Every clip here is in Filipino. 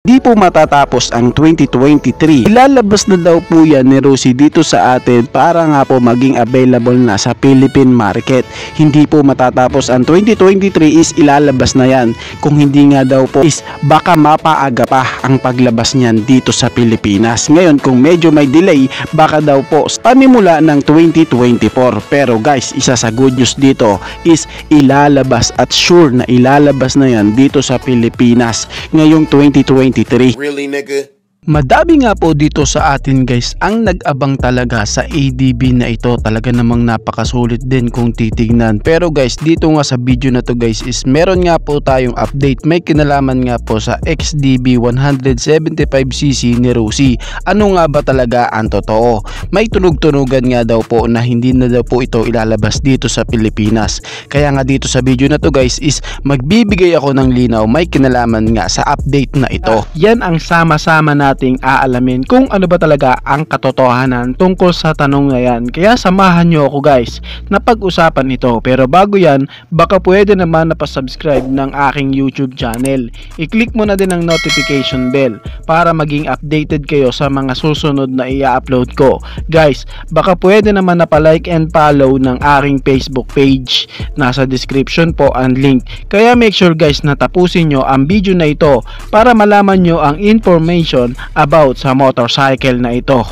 di po matatapos ang 2023. Ilalabas na daw po yan ni Rusi dito sa atin para nga po maging available na sa Philippine market. Hindi po matatapos ang 2023 is ilalabas na yan. Kung hindi nga daw po is baka mapaaga pa ang paglabas niyan dito sa Pilipinas. Ngayon kung medyo may delay, baka daw po panimula ng 2024. Pero guys, isa sa good news dito is ilalabas at sure na ilalabas na yan dito sa Pilipinas ngayong 2023. Really, nigga? Madami nga po dito sa atin guys ang nag-abang talaga sa ADB na ito. Talaga namang napakasulit din kung titignan. Pero guys, dito nga sa video na to guys is meron nga po tayong update. May kinalaman nga po sa XDB 175cc ni Rusi. Ano nga ba talaga ang totoo? May tunog-tunugan nga daw po na hindi na daw po ito ilalabas dito sa Pilipinas. Kaya nga dito sa video na to guys is magbibigay ako ng linaw. May kinalaman nga sa update na ito. Yan ang sama-sama nating aalamin kung ano ba talaga ang katotohanan tungkol sa tanong na yan. Kaya samahan nyo ako guys na pag-usapan ito. Pero bago yan, baka pwede naman na pa-subscribe ng aking YouTube channel. I-click mo na din ang notification bell para maging updated kayo sa mga susunod na i-upload ko. Guys, baka pwede naman na pa-like and follow ng aking Facebook page. Nasa description po ang link. Kaya make sure guys na tapusin nyo ang video na ito para malaman nyo ang information about sa motorcycle na ito.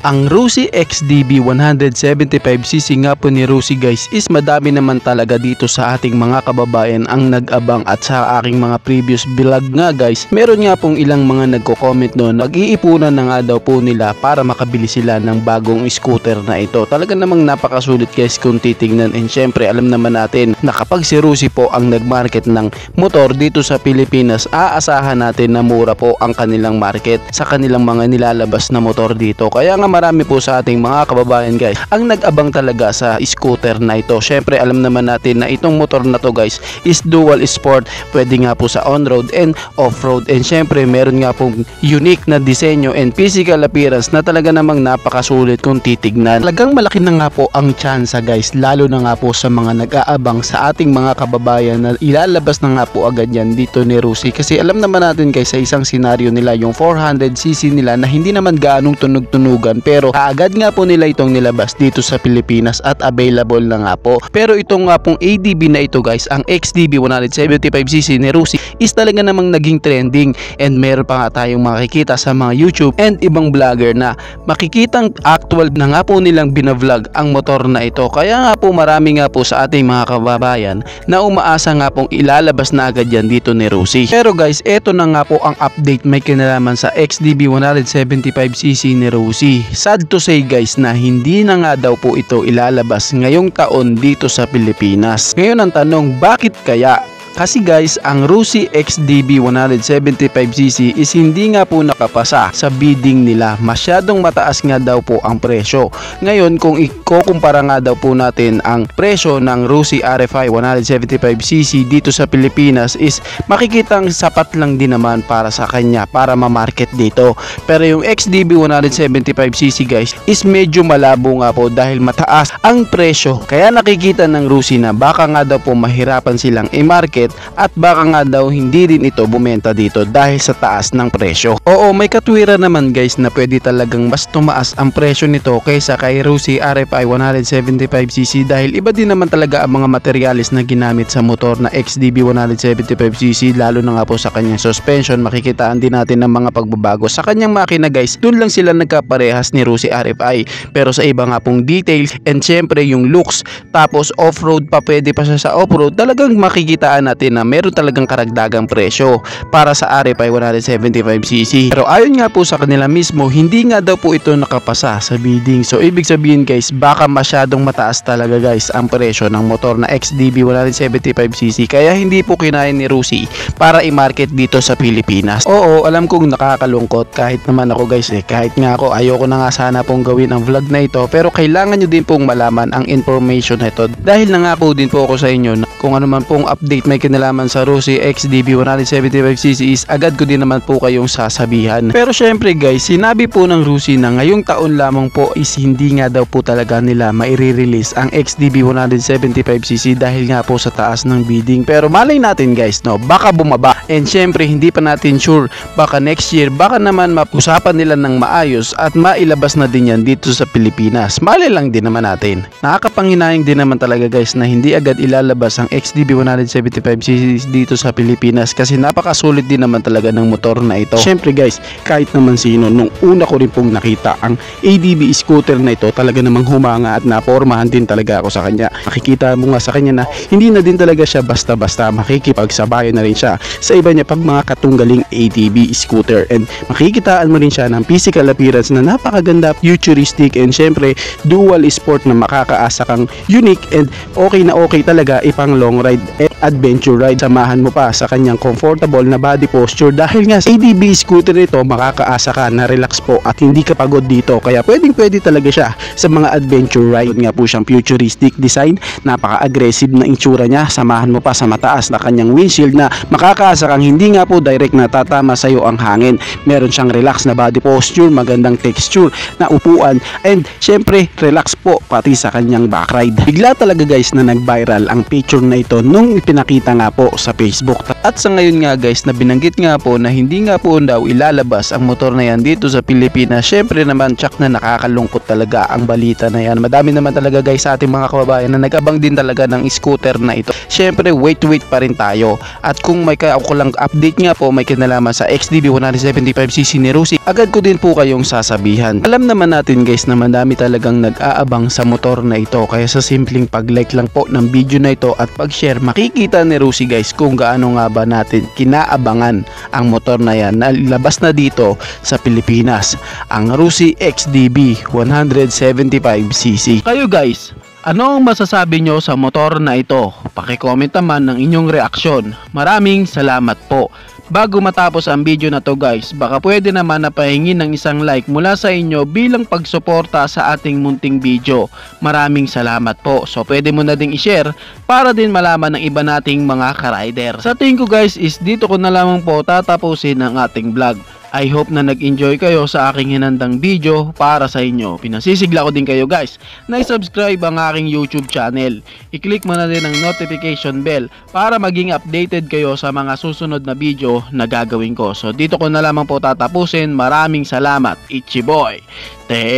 Ang Rusi XDB 175cc nga po ni Rusi guys is madami naman talaga dito sa ating mga kababayan ang nag-abang. At sa aking mga previous vlog nga guys, meron nga pong ilang mga nagko-comment doon. Mag-iipunan na nga daw po nila para makabili sila ng bagong scooter na ito. Talaga namang napakasulit guys kung titignan. And syempre alam naman natin na kapag si Rusi po ang nagmarket ng motor dito sa Pilipinas, aasahan natin na mura po ang kanilang market sa kanilang mga nilalabas na motor dito. Kaya nga marami po sa ating mga kababayan guys ang nag-abang talaga sa scooter na ito. Syempre alam naman natin na itong motor na to guys is dual sport. Pwede nga po sa on-road and off-road. And syempre meron nga pong unique na disenyo and physical appearance na talaga namang napakasulit kung titignan. Talagang malaki na nga po ang tsansa guys, lalo na nga po sa mga nag-aabang sa ating mga kababayan na ilalabas na nga po agad yan dito ni Rusi. Kasi alam naman natin guys sa isang senaryo nila yung 400cc nila na hindi naman gaanong tunog-tunugan, pero agad nga po nila itong nilabas dito sa Pilipinas at available na nga po. Pero itong nga pong ADB na ito guys, ang XDB 175cc ni Rusi is talaga namang naging trending. And meron pa nga tayong makikita sa mga YouTube and ibang vlogger na makikitang actual na nga po nilang binavlog ang motor na ito. Kaya nga po marami nga po sa ating mga kababayan na umaasa nga pong ilalabas na agad yan dito ni Rusi. Pero guys, eto na nga po ang update may kinalaman sa XDB 175cc ni Rusi. Sad to say guys na hindi na nga daw po ito ilalabas ngayong taon dito sa Pilipinas. Ngayon ang tanong, bakit kaya? Kasi guys, ang Rusi XDB 175cc is hindi nga po nakapasa sa bidding nila. Masyadong mataas nga daw po ang presyo. Ngayon, kung ikukumpara nga daw po natin ang presyo ng Rusi RFI 175cc dito sa Pilipinas is makikitang sapat lang din naman para sa kanya para ma-market dito. Pero yung XDB 175cc guys is medyo malabo nga po dahil mataas ang presyo. Kaya nakikita ng Rusi na baka nga daw po mahirapan silang i-market at baka nga daw hindi rin ito bumenta dito dahil sa taas ng presyo. Oo, may katwiran naman guys na pwede talagang mas tumaas ang presyo nito kaysa kay Rusi RFI 175cc dahil iba din naman talaga ang mga materyales na ginamit sa motor na XDB 175cc, lalo na nga po sa kanyang suspension. Makikitaan din natin ng mga pagbabago sa kanyang makina guys. Doon lang sila nagkaparehas ni Rusi RFI, pero sa iba nga pong details and syempre yung looks, tapos off-road pa, pwede pa siya sa off-road, talagang makikitaan natin natin na meron talagang karagdagang presyo para sa RFI 175cc. Pero ayon nga po sa kanila mismo, hindi nga daw po ito nakapasa sa bidding. So ibig sabihin guys, baka masyadong mataas talaga guys ang presyo ng motor na XDB 175cc, kaya hindi po kinaya ni Rusi para i-market dito sa Pilipinas. Oo, alam kong nakakalungkot kahit naman ako guys kahit nga ako ayoko na nga sana pong gawin ang vlog na ito, pero kailangan nyo din pong malaman ang information na ito dahil na nga po din po ako sa inyo na kung ano man pong update may kinalaman sa Rusi XDB 175cc is agad ko din naman po kayong sasabihan. Pero syempre guys, sinabi po ng Rusi na ngayong taon lamang po is hindi nga daw po talaga nila maire-release ang XDB 175cc dahil nga po sa taas ng bidding. Pero malay natin guys, no, baka bumaba, and syempre hindi pa natin sure, baka next year baka naman mapusapan nila ng maayos at mailabas na din yan dito sa Pilipinas. Malay lang din naman natin. Nakakapanghinayang din naman talaga guys na hindi agad ilalabas ang XDB 175cc dito sa Pilipinas kasi napakasulit din naman talaga ng motor na ito. Syempre guys, kahit naman sino, nung una ko rin pong nakita ang ADB scooter na ito, talaga namang humanga at napormahan din talaga ako sa kanya. Makikita mo nga sa kanya na hindi na din talaga siya basta-basta, makikipagsabayan na rin siya sa iba niya pag mga katunggaling ADB scooter, and makikitaan mo rin siya ng physical appearance na napakaganda, futuristic, and syempre dual sport na makakaasa kang unique and okay na okay talaga ipang long ride and adventure ride. Samahan mo pa sa kanyang comfortable na body posture dahil nga sa ADB scooter nito makakaasa ka na relax po at hindi ka pagod dito, kaya pwede talaga siya sa mga adventure ride. Nga po siyang futuristic design, napaka-aggressive na itsura niya, samahan mo pa sa mataas na kanyang windshield na makakaasa kang hindi nga po direct na tatama sa iyo ang hangin. Meron siyang relax na body posture, magandang texture na upuan, and syempre relax po pati sa kanyang back ride. Bigla talaga guys na nag-viral ang picture na ito nung ipinakita nga po sa Facebook. At sa ngayon nga guys na binanggit nga po na hindi nga po daw ilalabas ang motor na yan dito sa Pilipinas, syempre naman tsak na nakakalungkot talaga ang balita na yan. Madami naman talaga guys sa ating mga kababayan na nag-abang din talaga ng scooter na ito. Syempre wait pa rin tayo, at kung may lang update nga po may kinalaman sa XDB 175cc ni Rusi, agad ko din po kayong sasabihan. Alam naman natin guys na madami talagang nag-aabang sa motor na ito, kaya sa simpleng pag-like lang po ng video na ito at pag-share, makikita ni Rusi guys kung gaano nga ba natin kinaabangan ang motor na yan na labas na dito sa Pilipinas, ang Rusi XDB 175cc. Kayo guys, ano ang masasabi nyo sa motor na ito? Paki-comment naman ng inyong reaksyon. Maraming salamat po. Bago matapos ang video na to guys, baka pwede naman na pahingin ng isang like mula sa inyo bilang pagsuporta sa ating munting video. Maraming salamat po. So pwede mo na ding i-share para din malaman ng iba nating mga ka-rider. Sa tingin ko guys is dito ko na lamang po tatapusin ang ating vlog. I hope na nag-enjoy kayo sa aking hinandang video para sa inyo. Pinasisigla ko din kayo guys na i-subscribe ang aking YouTube channel. I-click mo na din ang notification bell para maging updated kayo sa mga susunod na video na gagawin ko. So dito ko na lamang po tatapusin. Maraming salamat. Ichiboy. Thank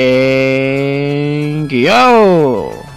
you!